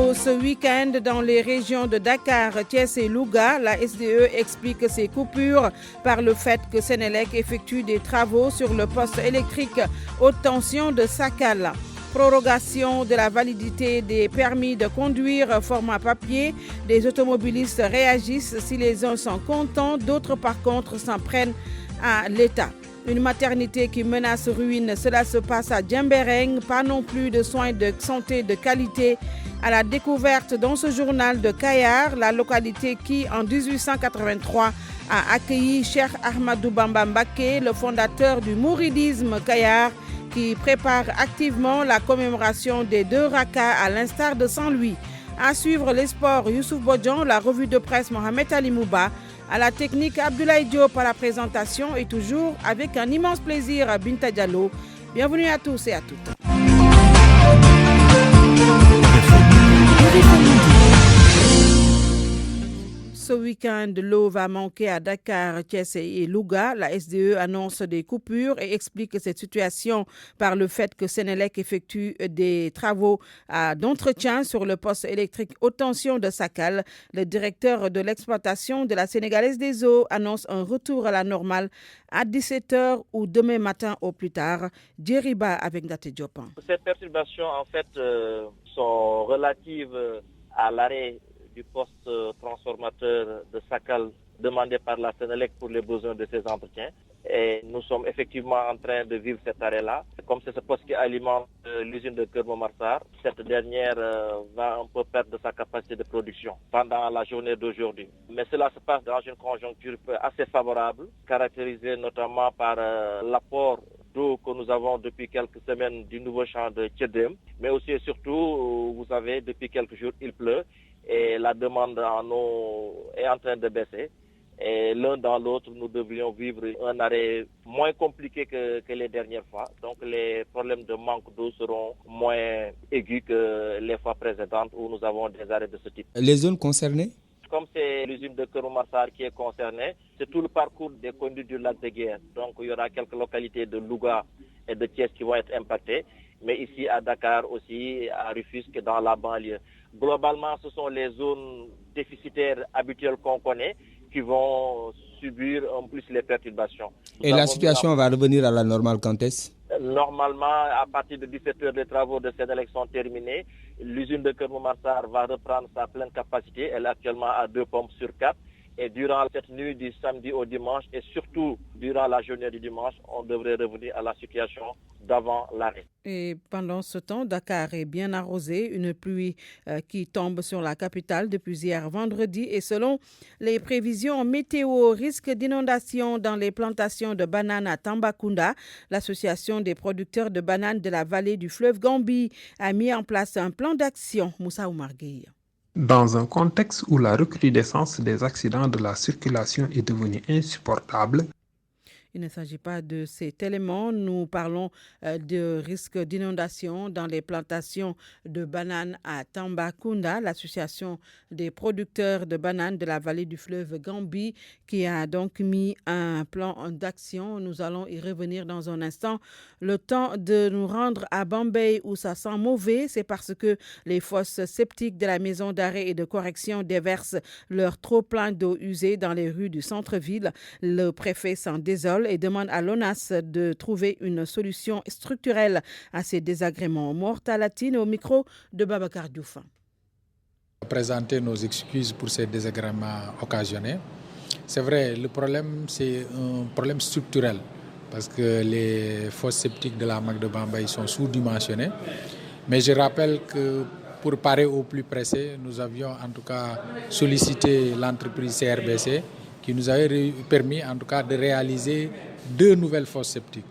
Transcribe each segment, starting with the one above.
l'eau ce week-end dans les régions de Dakar, Thiès et Louga. La SDE explique ces coupures par le fait que Senelec effectue des travaux sur le poste électrique haute tension de Sakal. Prorogation de la validité des permis de conduire format papier. Des automobilistes réagissent si les uns sont contents, d'autres par contre s'en prennent à l'État. Une maternité qui menace ruine, cela se passe à Djembereng. Pas non plus de soins de santé de qualité à la découverte dans ce journal de Kayar, la localité qui en 1883 a accueilli Cheikh Ahmadou Bamba Mbacké, le fondateur du mouridisme Kayar, qui prépare activement la commémoration des 2 Raka à l'instar de Saint-Louis. À suivre les sports, Youssouf Bodjan, la revue de presse Mohamed Ali Mouba, à la technique Abdoulaye Diop à la présentation et toujours avec un immense plaisir à Binta Diallo. Bienvenue à tous et à toutes. Ce week-end, l'eau va manquer à Dakar, Thiès et Louga. La SDE annonce des coupures et explique cette situation par le fait que Senelec effectue des travaux d'entretien sur le poste électrique haute tension de Sakal. Le directeur de l'exploitation de la Sénégalaise des eaux annonce un retour à la normale à 17h ou demain matin au plus tard. Djeriba avec Ndate Diop. Ces perturbations, en fait, sont relatives à l'arrêt du poste transformateur de Sakal demandé par la Senelec pour les besoins de ses entretiens. Et nous sommes effectivement en train de vivre cet arrêt-là. Comme c'est ce poste qui alimente l'usine de Keur Momar, cette dernière va un peu perdre sa capacité de production pendant la journée d'aujourd'hui. Mais cela se passe dans une conjoncture assez favorable, caractérisée notamment par l'apport d'eau que nous avons depuis quelques semaines du nouveau champ de Tchedem. Mais aussi et surtout, vous savez, depuis quelques jours, il pleut. Et la demande en eau est en train de baisser. Et l'un dans l'autre, nous devrions vivre un arrêt moins compliqué que les dernières fois. Donc les problèmes de manque d'eau seront moins aigus que les fois précédentes où nous avons des arrêts de ce type. Les zones concernées? Comme c'est l'usine de Keur Momar qui est concernée, c'est tout le parcours des conduits du lac de Guiers. Donc il y aura quelques localités de Louga et de Thiès qui vont être impactées. Mais ici à Dakar aussi, à Rufisque, dans la banlieue. Globalement, ce sont les zones déficitaires habituelles qu'on connaît qui vont subir en plus les perturbations. Et la situation va revenir à la normale quand est-ce? Normalement, à partir de 17h, les travaux de Senelec sont terminés. L'usine de Keur Momar va reprendre sa pleine capacité. Elle est actuellement à 2 pompes sur 4. Et durant cette nuit du samedi au dimanche et surtout durant la journée du dimanche, on devrait revenir à la situation d'avant l'arrêt. Et pendant ce temps, Dakar est bien arrosé. Une pluie qui tombe sur la capitale depuis hier vendredi. Et selon les prévisions météo, risque d'inondation dans les plantations de bananes à Tambacounda. L'association des producteurs de bananes de la vallée du fleuve Gambie a mis en place un plan d'action. Moussa Oumargueye. Dans un contexte où la recrudescence des accidents de la circulation est devenue insupportable, il ne s'agit pas de cet élément. Nous parlons de risque d'inondation dans les plantations de bananes à Tambacounda, l'association des producteurs de bananes de la vallée du fleuve Gambie, qui a donc mis un plan d'action. Nous allons y revenir dans un instant. Le temps de nous rendre à Bambey où ça sent mauvais, c'est parce que les fosses septiques de la maison d'arrêt et de correction déversent leur trop-plein d'eau usée dans les rues du centre-ville. Le préfet s'en désole et demande à l'ONAS de trouver une solution structurelle à ces désagréments. Mortalatine au micro de Babacar Diouf. Présenter nos excuses pour ces désagréments occasionnés. C'est vrai, le problème, c'est un problème structurel parce que les fosses septiques de la MAC de Bambey sont sous-dimensionnées. Mais je rappelle que pour parer au plus pressé, nous avions en tout cas sollicité l'entreprise CRBC qui nous avait permis en tout cas de réaliser 2 nouvelles fosses septiques.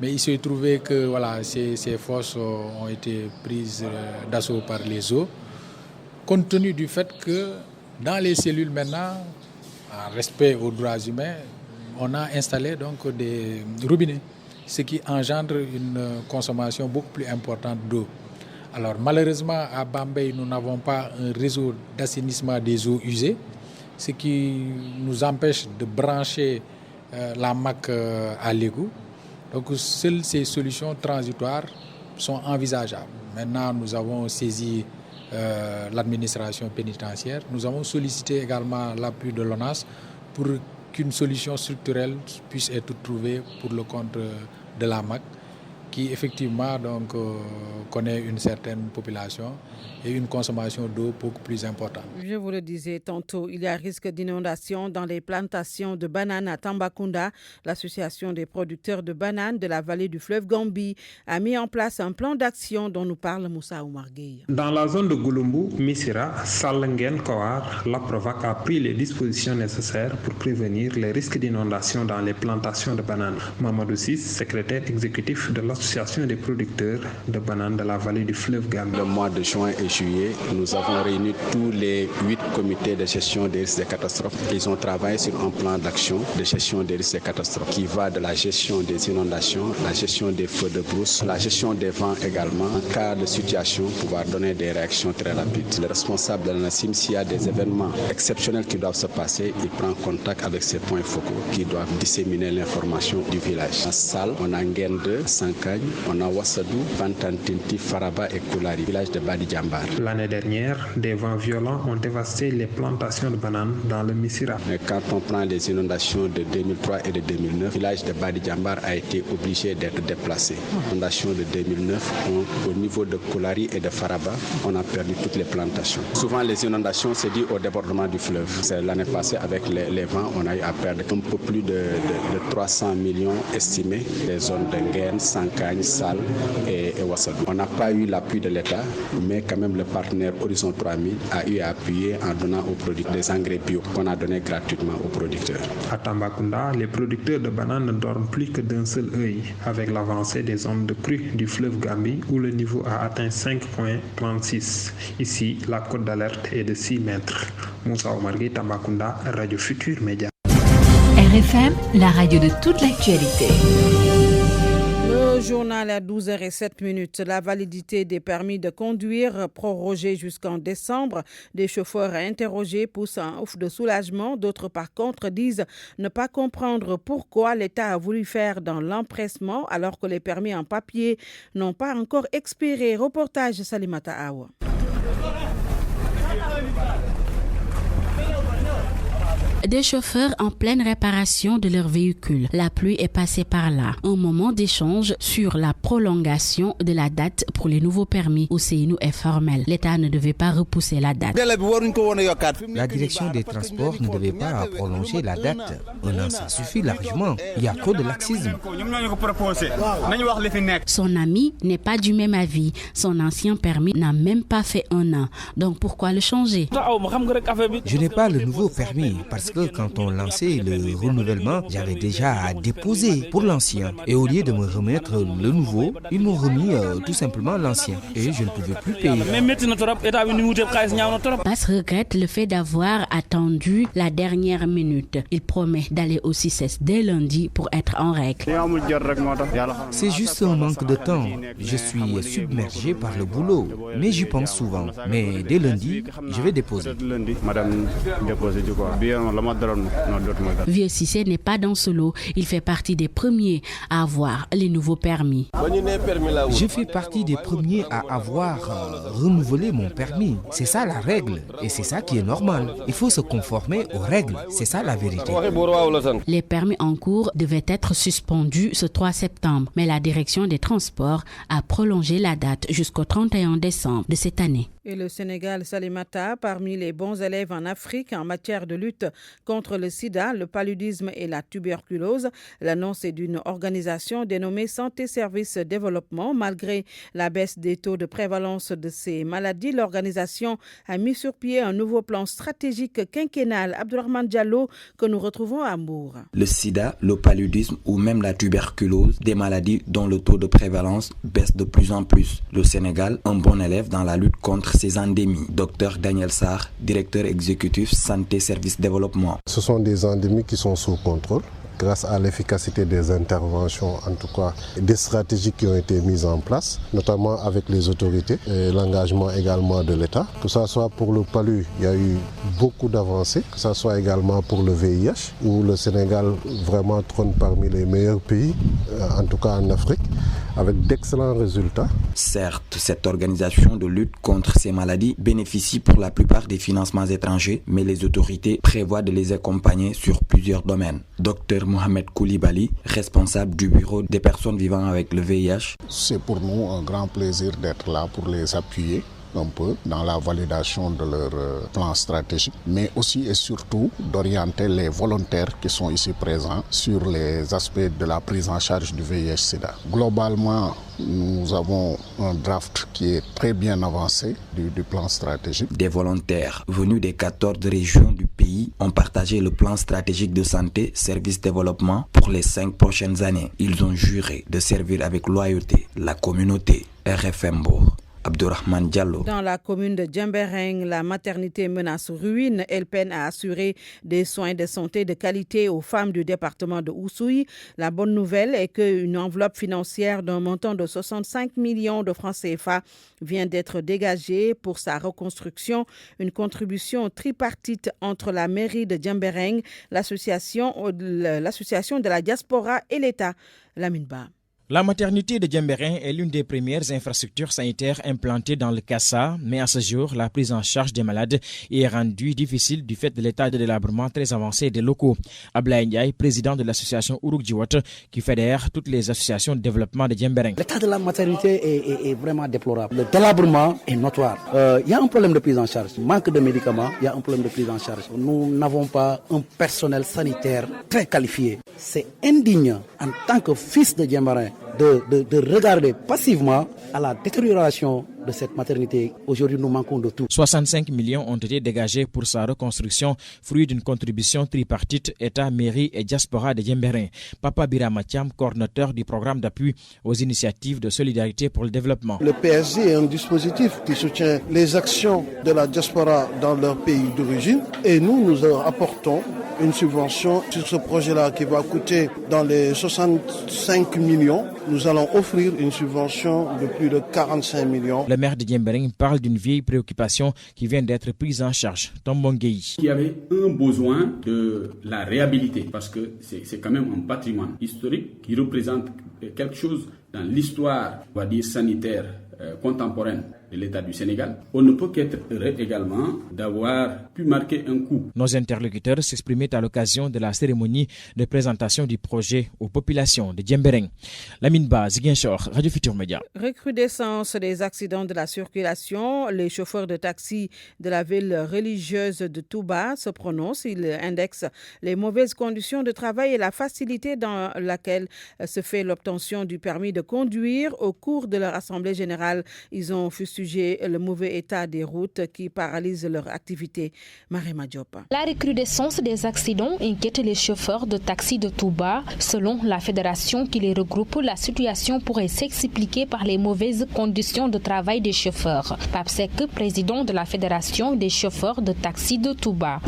Mais il s'est trouvé que voilà, ces fosses ont été prises d'assaut par les eaux, compte tenu du fait que dans les cellules maintenant, en respect aux droits humains, on a installé donc des robinets, ce qui engendre une consommation beaucoup plus importante d'eau. Alors malheureusement à Bambey, nous n'avons pas un réseau d'assainissement des eaux usées, ce qui nous empêche de brancher la MAC à l'égout. Donc seules ces solutions transitoires sont envisageables. Maintenant, nous avons saisi l'administration pénitentiaire. Nous avons sollicité également l'appui de l'ONAS pour qu'une solution structurelle puisse être trouvée pour le compte de la MAC, qui effectivement donc, connaît une certaine population et une consommation d'eau beaucoup plus importante. Je vous le disais tantôt, il y a risque d'inondation dans les plantations de bananes à Tambacounda. L'association des producteurs de bananes de la vallée du fleuve Gambie a mis en place un plan d'action dont nous parle Moussa Oumar Gueye. Dans la zone de Goulumbu, Missira, Salengen, Kowar, l'APROVAC a pris les dispositions nécessaires pour prévenir les risques d'inondation dans les plantations de bananes. Mamadou Sis, secrétaire exécutif de l'association des producteurs de bananes de la vallée du fleuve Gambie. Le mois de juin et juillet, nous avons réuni tous les 8 comités de gestion des risques et catastrophes. Ils ont travaillé sur un plan d'action de gestion des risques et catastrophes qui va de la gestion des inondations, la gestion des feux de brousse, la gestion des vents également. En cas de situation, pouvoir donner des réactions très rapides. Le responsable de la NACIM, s'il y a des événements exceptionnels qui doivent se passer, il prend contact avec ces points focaux qui doivent disséminer l'information du village. À Sal, on a Ngende, Sankagne, on a Wassadou, Bantantinti, Faraba et Koulari, village de Badi Djambar. L'année dernière, des vents violents ont dévasté les plantations de bananes dans le Missira. Mais quand on prend les inondations de 2003 et de 2009, le village de Badi Djambar a été obligé d'être déplacé. L'inondation de 2009, au niveau de Koulari et de Faraba, on a perdu toutes les plantations. Souvent, les inondations, c'est dû au débordement du fleuve. C'est l'année passée, avec les vents, on a eu à perdre un peu plus de 300 millions estimés des zones de Nguyen, Sankagne, Sal et Wassadou. On n'a pas eu l'appui de l'État, mais quand même le partenaire Horizon 3000 a eu à appuyer en donnant aux producteurs des engrais bio qu'on a donné gratuitement aux producteurs. À Tambacounda, les producteurs de bananes ne dorment plus que d'un seul œil avec l'avancée des ondes de crue du fleuve Gambie où le niveau a atteint 5,36. Ici, la cote d'alerte est de 6 mètres. Moussa Omargui, Tambacounda, Radio Futur Média. RFM, la radio de toute l'actualité. Le journal à 12h07. La validité des permis de conduire prorogée jusqu'en décembre. Des chauffeurs interrogés poussent un ouf de soulagement. D'autres, par contre, disent ne pas comprendre pourquoi l'État a voulu faire dans l'empressement alors que les permis en papier n'ont pas encore expiré. Reportage Salimata Awa. Des chauffeurs en pleine réparation de leur véhicule. La pluie est passée par là. Un moment d'échange sur la prolongation de la date pour les nouveaux permis. Ousseynou est formel. L'État ne devait pas repousser la date. La direction des transports ne devait pas prolonger la date. Un an, ça suffit largement. Il y a trop de laxisme. Son ami n'est pas du même avis. Son ancien permis n'a même pas fait un an. Donc pourquoi le changer? Je n'ai pas le nouveau permis parce que quand on lançait le renouvellement, j'avais déjà à déposer pour l'ancien. Et au lieu de me remettre le nouveau, ils m'ont remis tout simplement l'ancien. Et je ne pouvais plus payer. Bass regrette le fait d'avoir attendu la dernière minute. Il promet d'aller au CICES dès lundi pour être en règle. C'est juste un manque de temps. Je suis submergé par le boulot, mais j'y pense souvent. Mais dès lundi, je vais déposer. Vieux Cissé n'est pas dans ce lot. Il fait partie des premiers à avoir les nouveaux permis. Je fais partie des premiers à avoir renouvelé mon permis. C'est ça la règle et c'est ça qui est normal. Il faut se conformer aux règles. C'est ça la vérité. Les permis en cours devaient être suspendus ce 3 septembre, mais la direction des transports a prolongé la date jusqu'au 31 décembre de cette année. Et le Sénégal, Salimata, parmi les bons élèves en Afrique en matière de lutte contre le sida, le paludisme et la tuberculose. L'annonce est d'une organisation dénommée Santé Service Développement. Malgré la baisse des taux de prévalence de ces maladies, l'organisation a mis sur pied un nouveau plan stratégique quinquennal. Abdourahmane Diallo, que nous retrouvons à Mbour. Le sida, le paludisme ou même la tuberculose, des maladies dont le taux de prévalence baisse de plus en plus. Le Sénégal, un bon élève dans la lutte contre ces endémies. Dr Daniel Sarr, directeur exécutif Santé Service Développement. Ce sont des endémies qui sont sous contrôle grâce à l'efficacité des interventions, en tout cas des stratégies qui ont été mises en place, notamment avec les autorités et l'engagement également de l'État. Que ce soit pour le palu, il y a eu beaucoup d'avancées, que ce soit également pour le VIH, où le Sénégal vraiment trône parmi les meilleurs pays, en tout cas en Afrique. avec d'excellents résultats. Certes, cette organisation de lutte contre ces maladies bénéficie pour la plupart des financements étrangers, mais les autorités prévoient de les accompagner sur plusieurs domaines. Dr Mohamed Koulibaly, responsable du bureau des personnes vivant avec le VIH. C'est pour nous un grand plaisir d'être là pour les appuyer un peu dans la validation de leur plan stratégique, mais aussi et surtout d'orienter les volontaires qui sont ici présents sur les aspects de la prise en charge du VIH-Sida. Globalement, nous avons un draft qui est très bien avancé du plan stratégique. Des volontaires venus des 14 régions du pays ont partagé le plan stratégique de santé, service développement pour les 5 prochaines années. Ils ont juré de servir avec loyauté la communauté. RFM Bourg. Abdourahmane Diallo. Dans la commune de Djembereng, la maternité menace ruine. Elle peine à assurer des soins de santé de qualité aux femmes du département de Oussouye. La bonne nouvelle est qu'une enveloppe financière d'un montant de 65 millions de francs CFA vient d'être dégagée pour sa reconstruction. Une contribution tripartite entre la mairie de Djembereng, l'association de la diaspora et l'État. Lamine Ba. La maternité de Djembereng est l'une des premières infrastructures sanitaires implantées dans le Kassa, mais à ce jour, la prise en charge des malades est rendue difficile du fait de l'état de délabrement très avancé des locaux. Ablaye Ndiaye, président de l'association Uruk Djiwat, qui fédère toutes les associations de développement de Djembereng. L'état de la maternité est vraiment déplorable. Le délabrement est notoire. Il y a un problème de prise en charge. Manque de médicaments, il y a un problème de prise en charge. Nous n'avons pas un personnel sanitaire très qualifié. C'est indigne en tant que fils de Djembereng de regarder passivement à la détérioration de cette maternité. Aujourd'hui, nous manquons de tout. 65 millions ont été dégagés pour sa reconstruction, fruit d'une contribution tripartite État, mairie et diaspora de Djembereng. Papa Biramatiam, coordinateur du programme d'appui aux initiatives de solidarité pour le développement. Le PSG est un dispositif qui soutient les actions de la diaspora dans leur pays d'origine et nous apportons une subvention sur ce projet-là qui va coûter dans les 65 millions. Nous allons offrir une subvention de plus de 45 millions. Le maire de Djembereng parle d'une vieille préoccupation qui vient d'être prise en charge. Tombongei. Il y avait un besoin de la réhabiliter parce que c'est quand même un patrimoine historique qui représente quelque chose dans l'histoire, on va dire, sanitaire contemporaine de l'État du Sénégal. On ne peut qu'être heureux également d'avoir pu marquer un coup. Nos interlocuteurs s'exprimaient à l'occasion de la cérémonie de présentation du projet aux populations de Djembereng. Lamine Ba, Ziguinchor, Radio Futur Média. Recrudescence des accidents de la circulation. Les chauffeurs de taxi de la ville religieuse de Touba se prononcent. Ils indexent les mauvaises conditions de travail et la facilité dans laquelle se fait l'obtention du permis de conduire. Au cours de leur assemblée générale, ils ont fustigé le mauvais état des routes qui paralyse leur activité. Marema Diop. La recrudescence des accidents inquiète les chauffeurs de taxi de Touba. Selon la fédération qui les regroupe, la situation pourrait s'expliquer par les mauvaises conditions de travail des chauffeurs. Pape Sek, président de la fédération des chauffeurs de taxi de Touba.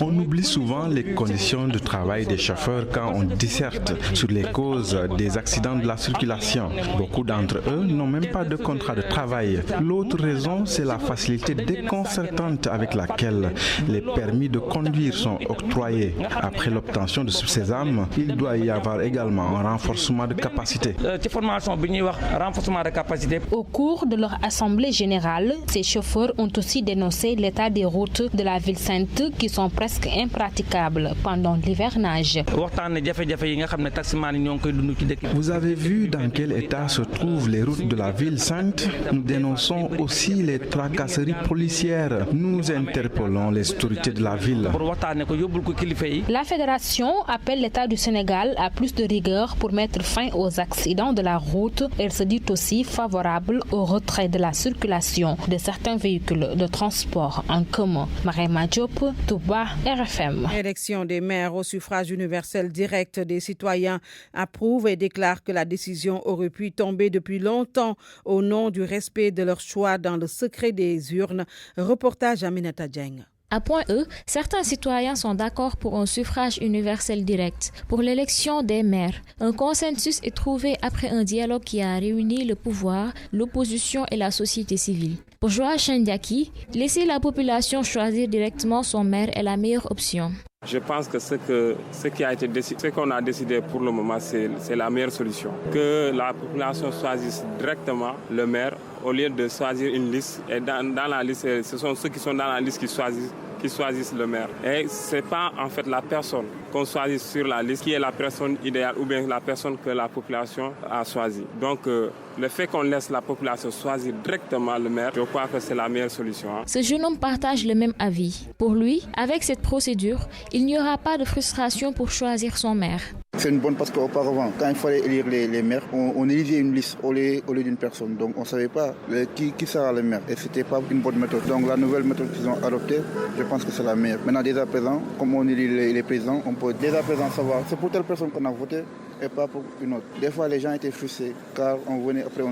On oublie souvent les conditions de travail des chauffeurs quand on disserte sur les causes des accidents de la circulation. Beaucoup d'entre eux n'ont même pas de contrat de travail. L'autre raison, c'est la facilité déconcertante avec laquelle les permis de conduire sont octroyés. Après l'obtention de ce sésame, il doit y avoir également un renforcement de capacité. Au cours de leur assemblée générale, ces chauffeurs ont aussi dénoncé l'état des routes de la ville sainte qui sont presque impraticables pendant l'hivernage. Vous avez vu dans quel état se trouvent les routes de la ville sainte? Nous dénonçons aussi les tracasseries policières. Nous interpellons les autorités de la ville. La fédération appelle l'État du Sénégal à plus de rigueur pour mettre fin aux accidents de la route. Elle se dit aussi favorable au retrait de la circulation de certains véhicules de transport en commun. Marema Diop, Touba, RFM. Élection des maires au suffrage universel direct des citoyens approuve et déclare que la décision aurait pu tomber depuis longtemps au nom du respect de leur choix dans le secret des urnes. Reportage Aminata Dieng. À point E, certains citoyens sont d'accord pour un suffrage universel direct. Pour l'élection des maires, un consensus est trouvé après un dialogue qui a réuni le pouvoir, l'opposition et la société civile. Pour Joachim Ndiaki, laisser la population choisir directement son maire est la meilleure option. Je pense que ce qu'on a décidé pour le moment, c'est la meilleure solution. Que la population choisisse directement le maire au lieu de choisir une liste. Et dans la liste, ce sont ceux qui sont dans la liste qui choisissent le maire. Et ce n'est pas en fait la personne qu'on choisit sur la liste qui est la personne idéale ou bien la personne que la population a choisie. Donc le fait qu'on laisse la population choisir directement le maire, je crois que c'est la meilleure solution. Ce jeune homme partage le même avis. Pour lui, avec cette procédure, il n'y aura pas de frustration pour choisir son maire. C'est une bonne parce qu'auparavant, quand il fallait élire les maires, on élisait une liste au lieu d'une personne. Donc on ne savait pas qui sera le maire. Et ce n'était pas une bonne méthode. Donc la nouvelle méthode qu'ils ont adoptée, je pense que c'est la meilleure. Maintenant, dès à présent, comme on élit les présidents, on peut dès à présent savoir c'est pour telle personne qu'on a voté et pas pour une autre. Des fois, les gens étaient frustrés car on venait après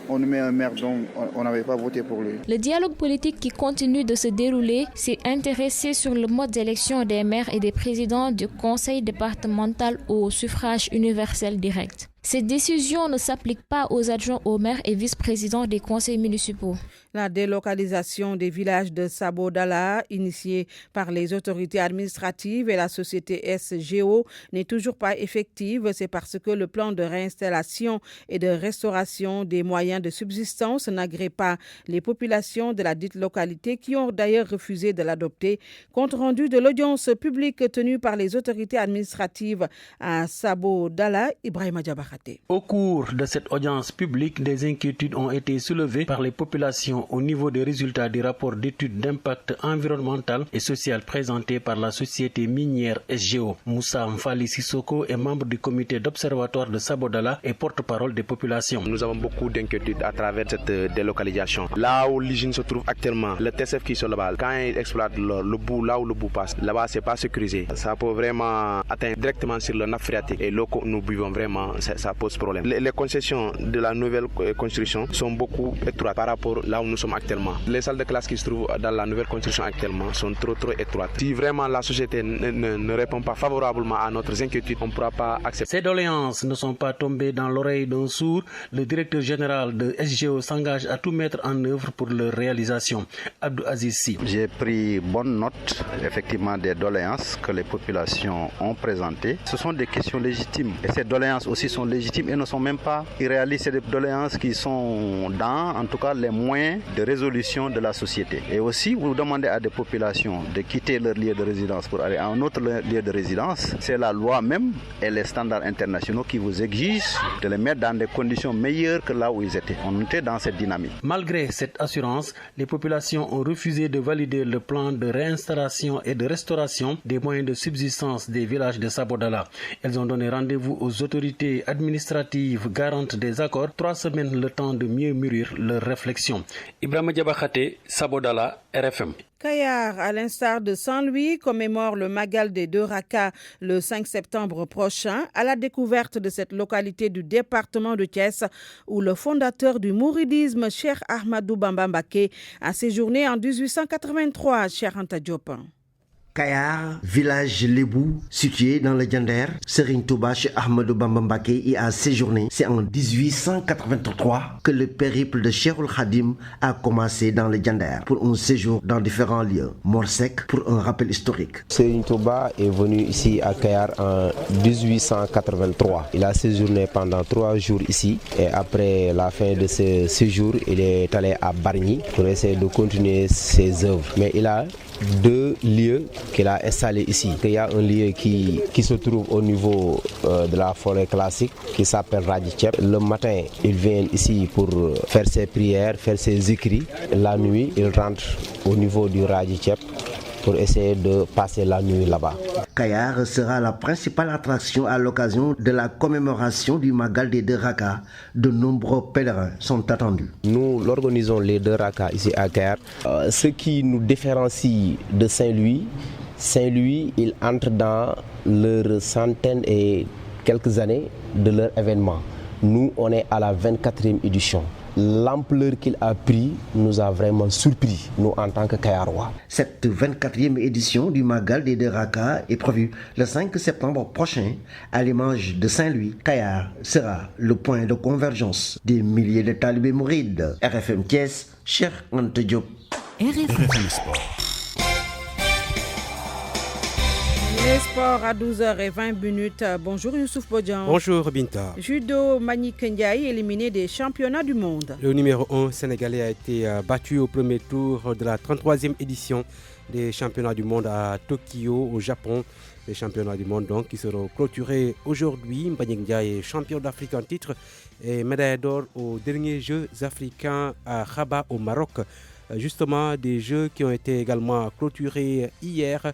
on met un maire dont on n'avait pas voté pour lui. Le dialogue politique qui continue de se dérouler s'est intéressé sur le mode d'élection des maires et des présidents du conseil départemental au suffrage universel direct. Cette décision ne s'applique pas aux adjoints au maire et vice-présidents des conseils municipaux. La délocalisation des villages de Sabodala, initiée par les autorités administratives et la société SGO, n'est toujours pas effective. C'est parce que le plan de réinstallation et de restauration des moyens de subsistance n'agrée pas les populations de la dite localité qui ont d'ailleurs refusé de l'adopter. Compte rendu de l'audience publique tenue par les autorités administratives à Sabodala, Ibrahima Diabara. Au cours de cette audience publique, des inquiétudes ont été soulevées par les populations au niveau des résultats du rapport d'études d'impact environnemental et social présenté par la société minière SGO. Moussa Mfali Sissoko est membre du comité d'observatoire de Sabodala et porte-parole des populations. Nous avons beaucoup d'inquiétudes à travers cette délocalisation. Là où l'usine se trouve actuellement, le TSF qui est sur le bas, quand il exploite le bout, là où le bout passe, là-bas c'est pas sécurisé. Ça peut vraiment atteindre directement sur le nappe phréatique et l'eau que nous buvons vraiment, ça pose problème. Les concessions de la nouvelle construction sont beaucoup étroites par rapport là où nous sommes actuellement. Les salles de classe qui se trouvent dans la nouvelle construction actuellement sont trop étroites. Si vraiment la société ne répond pas favorablement à notre inquiétude, on ne pourra pas accepter. Ces doléances ne sont pas tombées dans l'oreille d'un sourd. Le directeur général de SGO s'engage à tout mettre en œuvre pour leur réalisation. Abdou Aziz Si. J'ai pris bonne note effectivement des doléances que les populations ont présentées. Ce sont des questions légitimes et ces doléances aussi sont légitimes et ne sont même pas irréalistes. C'est des doléances qui sont dans, en tout cas, les moyens de résolution de la société. Et aussi, vous demandez à des populations de quitter leur lieu de résidence pour aller à un autre lieu de résidence. C'est la loi même et les standards internationaux qui vous exigent de les mettre dans des conditions meilleures que là où ils étaient. On était dans cette dynamique. Malgré cette assurance, les populations ont refusé de valider le plan de réinstallation et de restauration des moyens de subsistance des villages de Sabodala. Elles ont donné rendez-vous aux autorités administratives garantes des accords, 3 semaines le temps de mieux mûrir leurs réflexions. Ibrahima Diabakhaté, Sabodala, RFM. Kayar, à l'instar de Saint-Louis, commémore le Magal des 2 Rakas le 5 septembre prochain à la découverte de cette localité du département de Thiès où le fondateur du mouridisme, Cheikh Ahmadou Bamba Mbacké, a séjourné en 1883, Cheikh Anta Diop. Kayar, village Lébou, situé dans le Diender, Serigne Touba Cheikh Ahmadou Bamba Mbacké y a séjourné. C'est en 1883 que le périple de Cheikhoul Khadim a commencé dans le Diender pour un séjour dans différents lieux. Morsec pour un rappel historique. Serigne Touba est venu ici à Kayar en 1883. Il a séjourné pendant 3 jours ici et après la fin de ce séjour, il est allé à Bargny pour essayer de continuer ses œuvres. Mais il a 2 lieux qu'il a installés ici. Il y a un lieu qui se trouve au niveau de la forêt classique qui s'appelle Raditchep. Le matin, il vient ici pour faire ses prières, faire ses écrits. La nuit, il rentre au niveau du Raditchep pour essayer de passer la nuit là-bas. Kayar sera la principale attraction à l'occasion de la commémoration du Magal des 2 Rakas. De nombreux pèlerins sont attendus. Nous organisons les 2 Rakas ici à Kayar. Ce qui nous différencie de Saint-Louis, il entre dans leurs centaines et quelques années de leur événement. Nous, on est à la 24e édition. l'ampleur qu'il a pris nous a vraiment surpris, nous en tant que Kayarois. Cette 24e édition du Magal des Deraka est prévue le 5 septembre prochain à l'image de Saint-Louis. Kayar sera le point de convergence des milliers de talibés mourides. RFM Thiès, Cheikh Anta Diop. RFM Sport. Les sports à 12h20. Bonjour Youssouf Bodjan. Bonjour Binta. Judo Mbagnick Ndiaye éliminé des championnats du monde. Le numéro 1 sénégalais a été battu au premier tour de la 33e édition des championnats du monde à Tokyo au Japon. Les championnats du monde donc qui seront clôturés aujourd'hui. Mbagnick Ndiaye est champion d'Afrique en titre et médaille d'or aux derniers Jeux africains à Rabat au Maroc. Justement des Jeux qui ont été également clôturés hier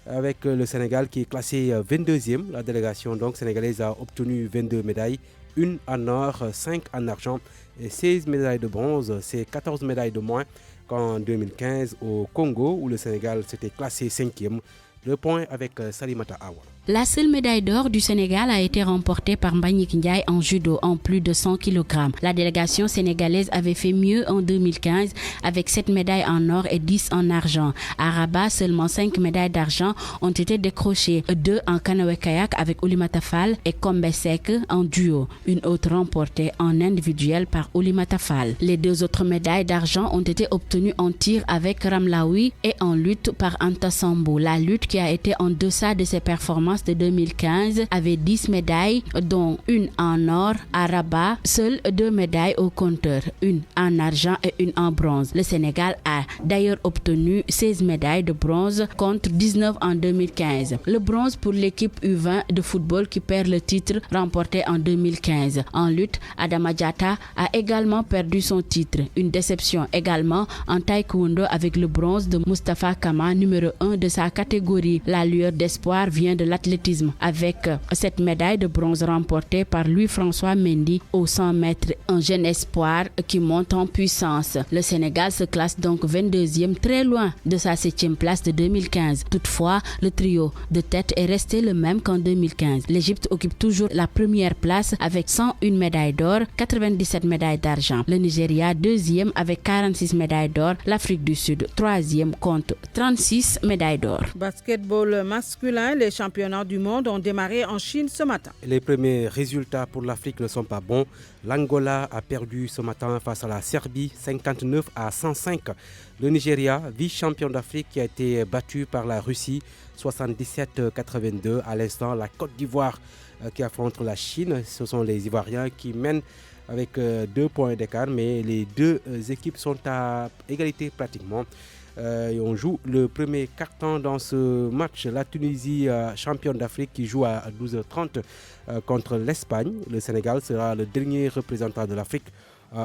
avec le Sénégal qui est classé 22e. La délégation donc sénégalaise a obtenu 22 médailles, 1 en or, 5 en argent et 16 médailles de bronze. C'est 14 médailles de moins qu'en 2015 au Congo où le Sénégal s'était classé 5e. Le point avec Salimata Awa. La seule médaille d'or du Sénégal a été remportée par Mbagnick Ndiaye en judo en plus de 100 kg. La délégation sénégalaise avait fait mieux en 2015 avec 7 médailles en or et 10 en argent. À Rabat, seulement 5 médailles d'argent ont été décrochées, 2 en canoë-kayak avec Oulimata Fall et Kombe Sek en duo, une autre remportée en individuel par Oulimata Fall. Les 2 autres médailles d'argent ont été obtenues en tir avec Ramlaoui et en lutte par Anta Sambo. La lutte qui a été en deçà de ses performances de 2015 avait 10 médailles dont une en or. À Rabat, seules 2 médailles au compteur, une en argent et une en bronze. Le Sénégal a d'ailleurs obtenu 16 médailles de bronze contre 19 en 2015. Le bronze pour l'équipe U20 de football qui perd le titre remporté en 2015. En lutte, Adama Diatta a également perdu son titre. Une déception également en taekwondo avec le bronze de Mustafa Kama, numéro 1 de sa catégorie. La lueur d'espoir vient de l'athlétisme avec cette médaille de bronze remportée par Louis-François Mendy au 100 mètres, un jeune espoir qui monte en puissance. Le Sénégal se classe donc 22e, très loin de sa 7e place de 2015. Toutefois, le trio de tête est resté le même qu'en 2015. L'Égypte occupe toujours la première place avec 101 médailles d'or, 97 médailles d'argent. Le Nigeria, 2e avec 46 médailles d'or. L'Afrique du Sud, 3e, compte 36 médailles d'or. Basketball masculin, les championnats du monde ont démarré en Chine ce matin. Les premiers résultats pour l'Afrique ne sont pas bons. L'Angola a perdu ce matin face à la Serbie 59-105. Le Nigeria, vice-champion d'Afrique, qui a été battu par la Russie 77-82. À l'instant, la Côte d'Ivoire qui affronte la Chine. Ce sont les Ivoiriens qui mènent avec 2 points d'écart, mais les 2 équipes sont à égalité pratiquement. Et on joue le premier carton dans ce match. La Tunisie, championne d'Afrique, qui joue à 12h30 contre l'Espagne. Le Sénégal sera le dernier représentant de l'Afrique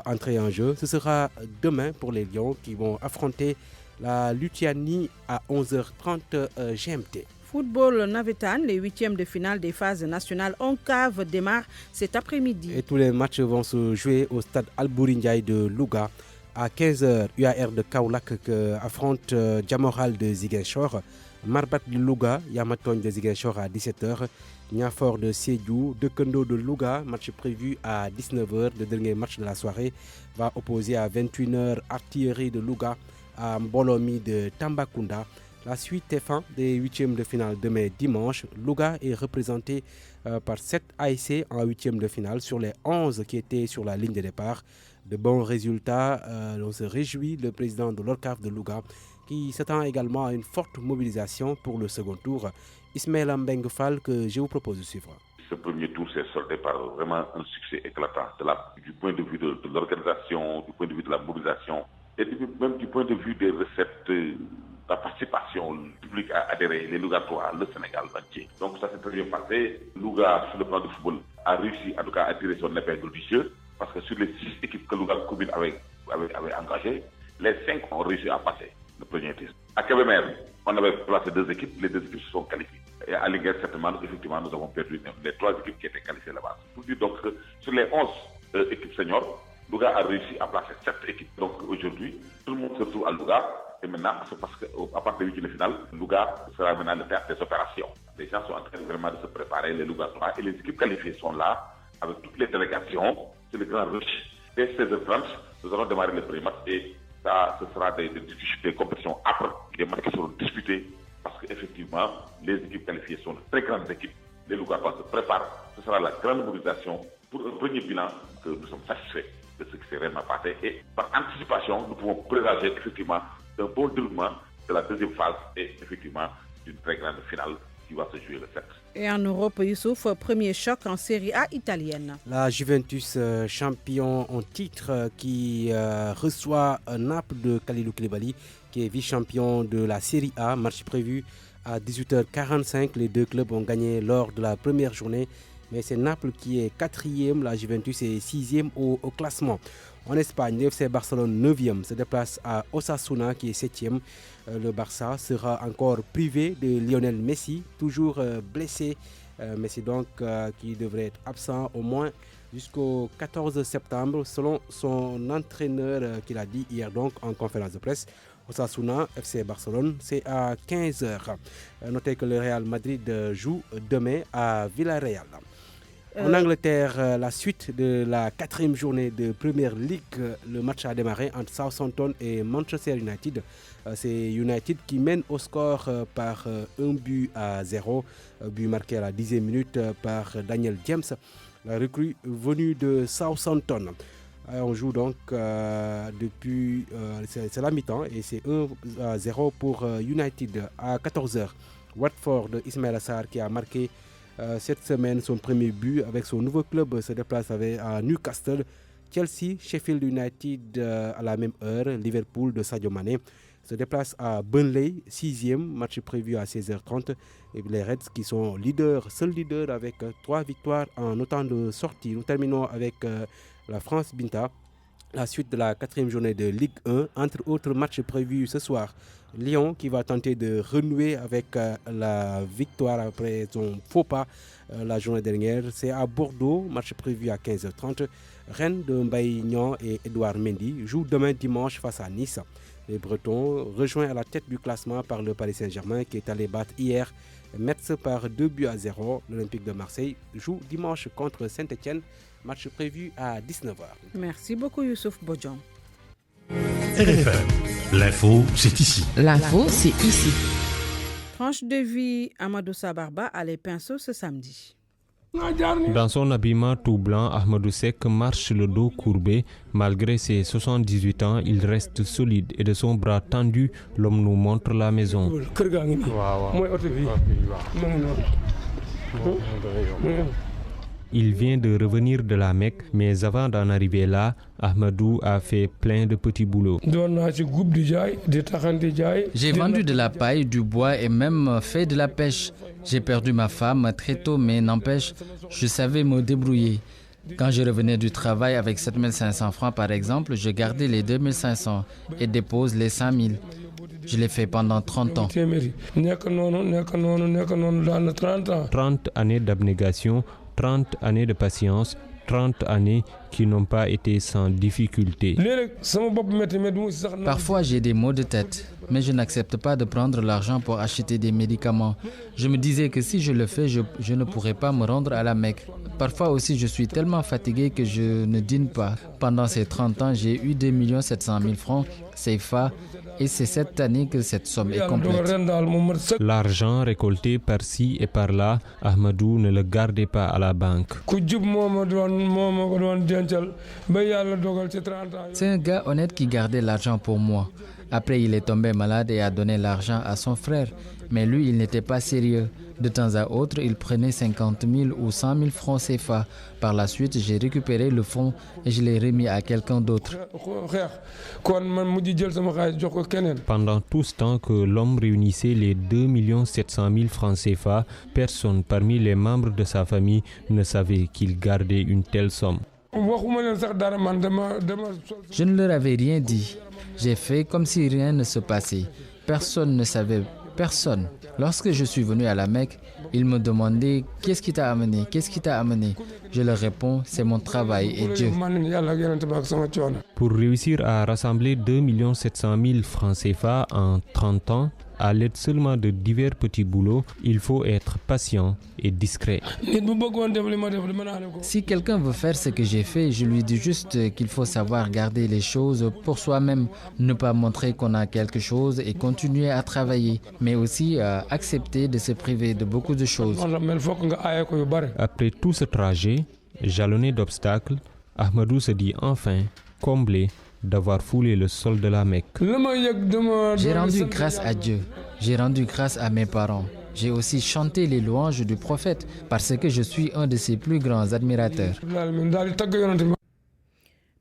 entré en jeu. Ce sera demain pour les Lions qui vont affronter la Lituanie à 11h30 GMT. Football navétane, les 8e de finale des phases nationales ONCAV démarrent cet après-midi. Et tous les matchs vont se jouer au stade Albouri Ndiaye de Louga. À 15h, UAR de Kaolack affronte Djamoral de Ziguinchor, Marbat de Louga, Yamatogne de Ziguinchor à 17h, Niafor de Sédhiou, Dekendo de Louga, match prévu à 19h. Le dernier match de la soirée va opposer à 21h Artillerie de Louga à Mbolomi de Tambacounda. La suite est fin des 8e de finale demain dimanche. Louga est représenté par 7 ASC en 8e de finale sur les 11 qui étaient sur la ligne de départ. De bons résultats, on se réjouit. Le président de l'ORCAV de Louga qui s'attend également à une forte mobilisation pour le second tour. Ismaël Mbengfal que je vous propose de suivre. Ce premier tour s'est soldé par vraiment un succès éclatant du point de vue de l'organisation, du point de vue de la mobilisation et même du point de vue des recettes, la participation, le public a adhéré, les Lougatois, le Sénégal entier. Donc ça s'est très bien passé. Louga, sur le plan du football, a réussi en tout cas à tirer son épingle du jeu parce que sur les 6 équipes que Louga commune avait engagées, les 5 ont réussi à passer le premier tour. À Kébémer, on avait placé 2 équipes, les 2 équipes se sont qualifiées. Et à Linguère, certainement, effectivement, nous avons perdu les 3 équipes qui étaient qualifiées là-bas. Pour dire donc que sur les 11 équipes seniors, Louga a réussi à placer 7 équipes. Donc aujourd'hui, tout le monde se retrouve à Louga. Et maintenant, c'est parce qu'à partir de 8e de finale, Louga sera maintenant le théâtre des opérations. Les gens sont en train vraiment de se préparer, les Lougatois. Et les équipes qualifiées sont là, avec toutes les délégations. C'est le grand rush. Dès 16h30, nous allons démarrer le premier match et ça, ce sera des compétitions âpres, des matchs qui seront disputés parce qu'effectivement, les équipes qualifiées sont de très grandes équipes. Les Lougarois se préparent. Ce sera la grande mobilisation pour un premier bilan que nous sommes satisfaits de ce qui s'est réellement passé. Et par anticipation, nous pouvons présager effectivement d'un bon déroulement de la deuxième phase et effectivement d'une très grande finale qui va se jouer le 7. Et en Europe, Youssouf, premier choc en Série A italienne. La Juventus, champion en titre, qui reçoit Naples de Kalidou Koulibaly, qui est vice-champion de la Série A. Match prévu à 18h45. Les deux clubs ont gagné lors de la première journée. Mais c'est Naples qui est 4e, la Juventus est 6e au classement. En Espagne, le FC Barcelone 9e se déplace à Osasuna qui est 7e. Le Barça sera encore privé de Lionel Messi, toujours blessé. Messi donc qui devrait être absent au moins jusqu'au 14 septembre selon son entraîneur qu'il a dit hier donc en conférence de presse. Osasuna, FC Barcelone, c'est à 15h. Notez que le Real Madrid joue demain à Villarreal. En Angleterre, la suite de la 4e journée de Premier League, le match a démarré entre Southampton et Manchester United. C'est United qui mène au score par 1-0, but marqué à la 10e minute par Daniel James, la recrue venue de Southampton. On joue donc depuis, c'est la mi-temps et c'est 1-0 pour United à 14h. Watford, Ismaïla Sarr qui a marqué cette semaine son premier but avec son nouveau club se déplace à Newcastle. Chelsea, Sheffield United à la même heure. Liverpool de Sadio Mané se déplace à Burnley, 6e, match prévu à 16h30. Et les Reds qui sont seuls leaders avec 3 victoires en autant de sorties. Nous terminons avec la France Binta. La suite de la 4e journée de Ligue 1, entre autres matchs prévus ce soir. Lyon qui va tenter de renouer avec la victoire après son faux pas la journée dernière. C'est à Bordeaux, match prévu à 15h30. Rennes de Mbaye Niang et Edouard Mendy jouent demain dimanche face à Nice. Les Bretons, rejoints à la tête du classement par le Paris Saint-Germain qui est allé battre hier Metz par 2-0. L'Olympique de Marseille joue dimanche contre Saint-Etienne. Match prévu à 19h. Merci beaucoup Youssouf Bodjan. RFM, l'info c'est ici. L'info c'est ici. Tranche de vie, Amadou Sabarba à les pinceaux ce samedi. Dans son habillement tout blanc, Ahmadou Seck marche le dos courbé. Malgré ses 78 ans, il reste solide et de son bras tendu, l'homme nous montre la maison. Il vient de revenir de la Mecque, mais avant d'en arriver là, Ahmadou a fait plein de petits boulots. J'ai vendu de la paille, du bois et même fait de la pêche. J'ai perdu ma femme très tôt, mais n'empêche, je savais me débrouiller. Quand je revenais du travail avec 7500 francs par exemple, je gardais les 2500 et dépose les 5000. Je l'ai fait pendant 30 ans. 30 années d'abnégation, 30 années de patience, 30 années qui n'ont pas été sans difficulté. Parfois j'ai des maux de tête, mais je n'accepte pas de prendre l'argent pour acheter des médicaments. Je me disais que si je le fais, je ne pourrais pas me rendre à la Mecque. Parfois aussi je suis tellement fatigué que je ne dîne pas. Pendant ces 30 ans, j'ai eu 2 700 000 francs CFA. Et c'est cette année que cette somme est complète. L'argent récolté par-ci et par-là, Ahmadou ne le gardait pas à la banque. C'est un gars honnête qui gardait l'argent pour moi. Après, il est tombé malade et a donné l'argent à son frère. Mais lui, il n'était pas sérieux. De temps à autre, il prenait 50 000 ou 100 000 francs CFA. Par la suite, j'ai récupéré le fonds et je l'ai remis à quelqu'un d'autre. Pendant tout ce temps que l'homme réunissait les 2 700 000 francs CFA, personne parmi les membres de sa famille ne savait qu'il gardait une telle somme. Je ne leur avais rien dit. J'ai fait comme si rien ne se passait. Personne ne savait. Personne. Lorsque je suis venu à la Mecque, ils me demandaient « Qu'est-ce qui t'a amené? Qu'est-ce qui t'a amené ?» Je leur réponds « C'est mon travail et Dieu. » Pour réussir à rassembler 2 700 000 francs CFA en 30 ans, à l'aide seulement de divers petits boulots, il faut être patient et discret. Si quelqu'un veut faire ce que j'ai fait, je lui dis juste qu'il faut savoir garder les choses pour soi-même, ne pas montrer qu'on a quelque chose et continuer à travailler, mais aussi accepter de se priver de beaucoup de choses. Après tout ce trajet, jalonné d'obstacles, Ahmadou se dit enfin comblé d'avoir foulé le sol de la Mecque. J'ai rendu grâce à Dieu, j'ai rendu grâce à mes parents. J'ai aussi chanté les louanges du prophète parce que je suis un de ses plus grands admirateurs.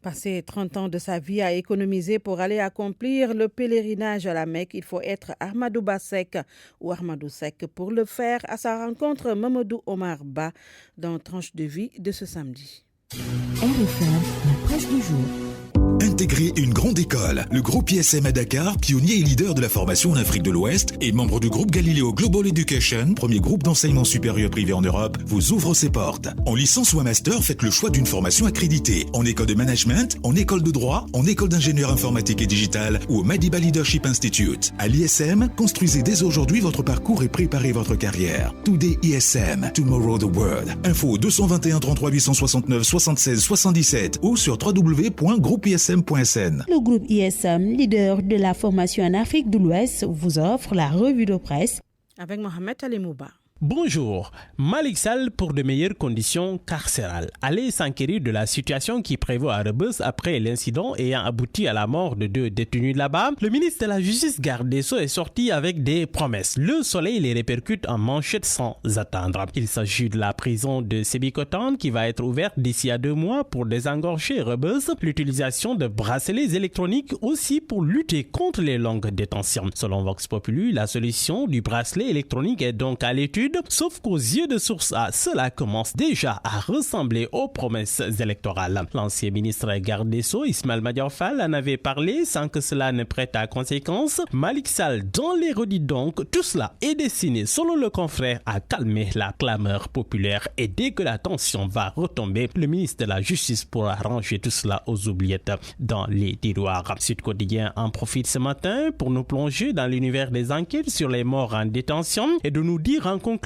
Passer 30 ans de sa vie à économiser pour aller accomplir le pèlerinage à la Mecque, il faut être Ahmadou Bassek ou Ahmadou Sek pour le faire. À sa rencontre, Mamadou Omar Ba dans Tranche de vie de ce samedi. RFM, la presse du jour. Intégrer une grande école. Le groupe ISM à Dakar, pionnier et leader de la formation en Afrique de l'Ouest et membre du groupe Galileo Global Education, premier groupe d'enseignement supérieur privé en Europe, vous ouvre ses portes. En licence ou en master, faites le choix d'une formation accréditée. En école de management, en école de droit, en école d'ingénieur informatique et digital ou au Madiba Leadership Institute. À l'ISM, construisez dès aujourd'hui votre parcours et préparez votre carrière. Today ISM, Tomorrow the World. Info 221 33 869 76 77 ou sur www.groupeism.sn. Le groupe ISM, leader de la formation en Afrique de l'Ouest, vous offre la revue de presse avec Mohamed Alimouba. Bonjour. Malick Sall pour de meilleures conditions carcérales. Allez s'enquérir de la situation qui prévaut à Rebeuss après l'incident ayant abouti à la mort de 2 détenus là-bas. Le ministre de la Justice garde des Sceaux est sorti avec des promesses. Le Soleil les répercute en manchette sans attendre. Il s'agit de la prison de Sébikotane qui va être ouverte d'ici à 2 mois pour désengorger Rebeuss. L'utilisation de bracelets électroniques aussi pour lutter contre les longues détentions. Selon Vox Populi, la solution du bracelet électronique est donc à l'étude. Sauf qu'aux yeux de source A, cela commence déjà à ressembler aux promesses électorales. L'ancien ministre garde des Sceaux, Ismaël Madior Fall, en avait parlé sans que cela ne prête à conséquence. Malick Sall, dans les redits donc, tout cela est destiné, selon le confrère, à calmer la clameur populaire. Et dès que la tension va retomber, le ministre de la Justice pourra ranger tout cela aux oubliettes dans les tiroirs. Sud Quotidien en profite ce matin pour nous plonger dans l'univers des enquêtes sur les morts en détention et de nous dire en conclusion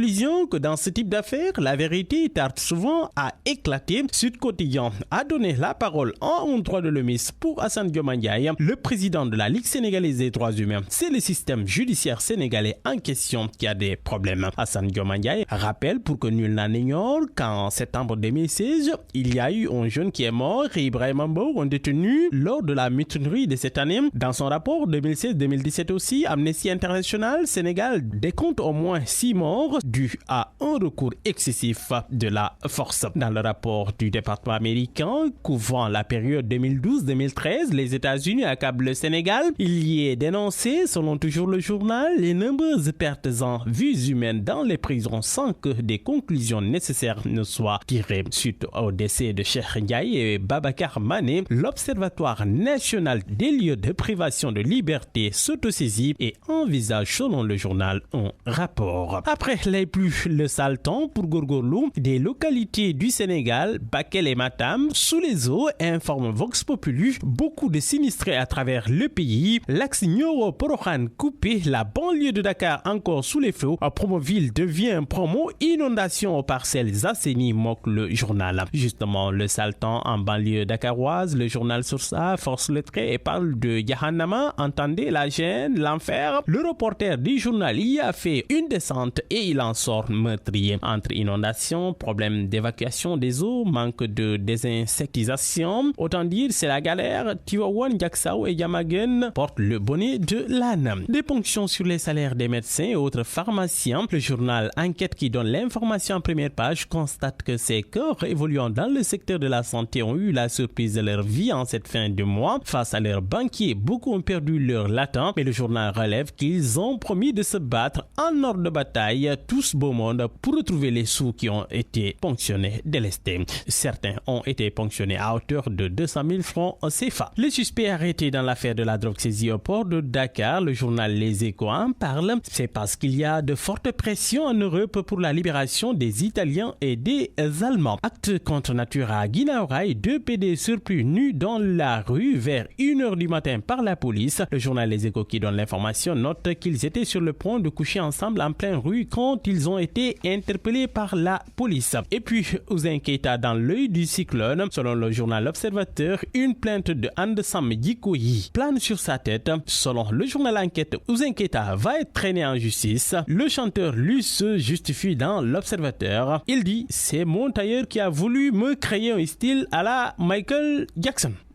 que dans ce type d'affaires, la vérité tarde souvent à éclater. Sud Quotidien a donné la parole en droit de l'hommiste pour Assane Dioma Ndiaye, le président de la Ligue sénégalaise des droits humains. C'est le système judiciaire sénégalais en question qui a des problèmes. Assane Dioma Ndiaye rappelle, pour que nul n'en ignore, qu'en septembre 2016, il y a eu un jeune qui est mort et Ibrahima Mbow, un détenu, lors de la mutinerie de cette année. Dans son rapport 2016-2017 aussi, Amnesty International Sénégal décompte au moins 6 morts dû à un recours excessif de la force. Dans le rapport du département américain couvrant la période 2012-2013, les États-Unis accablent le Sénégal. Il y est dénoncé, selon toujours le journal, les nombreuses pertes en vies humaines dans les prisons sans que des conclusions nécessaires ne soient tirées. Suite au décès de Cheikh Ndiaye et Babacar Mané, l'Observatoire national des lieux de privation de liberté s'autosaisit et envisage, selon le journal, un rapport. Après les plus le sale temps pour Gorgorlou, des localités du Sénégal, Bakel et Matam, sous les eaux, informe Vox Populi, beaucoup de sinistrés à travers le pays. L'axe Nioro-Porokhane coupé, la banlieue de Dakar encore sous les flots. Promoville devient promo, inondation aux parcelles assainies, moque le journal. Justement, le sale temps en banlieue dakaroise, le journal Source A force le trait et parle de Yahannama, entendez la gêne, l'enfer. Le reporter du journal y a fait une descente et il en sort meurtrier. Entre inondations, problème d'évacuation des eaux, manque de désinsectisation, autant dire c'est la galère. Tivaouane, Diacksao et Yamagen portent le bonnet de l'âne. Des ponctions sur les salaires des médecins et autres pharmaciens. Le journal Enquête qui donne l'information en première page constate que ces corps évoluant dans le secteur de la santé ont eu la surprise de leur vie en cette fin de mois. Face à leurs banquiers, beaucoup ont perdu leur latin, mais le journal relève qu'ils ont promis de se battre en ordre de bataille tout ce beau monde pour retrouver les sous qui ont été ponctionnés, délestés. Certains ont été ponctionnés à hauteur de 200 000 francs CFA. Les suspects arrêtés dans l'affaire de la drogue saisie au port de Dakar, le journal Les Échos en parle. C'est parce qu'il y a de fortes pressions en Europe pour la libération des Italiens et des Allemands. Acte contre nature à Guinaouraï, 2 PD surplus nus dans la rue vers 1h du matin par la police. Le journal Les Échos qui donne l'information note qu'ils étaient sur le point de coucher ensemble en pleine rue quand ils ont été interpellés par la police. Et puis, Ouzin Keita dans l'œil du cyclone. Selon le journal L'Observateur, une plainte de Andesam Djikoyi plane sur sa tête. Selon le journal Enquête, Ouzin Keita va être traîné en justice. Le chanteur lui se justifie dans L'Observateur. Il dit « C'est mon tailleur qui a voulu me créer un style à la Michael Jackson ».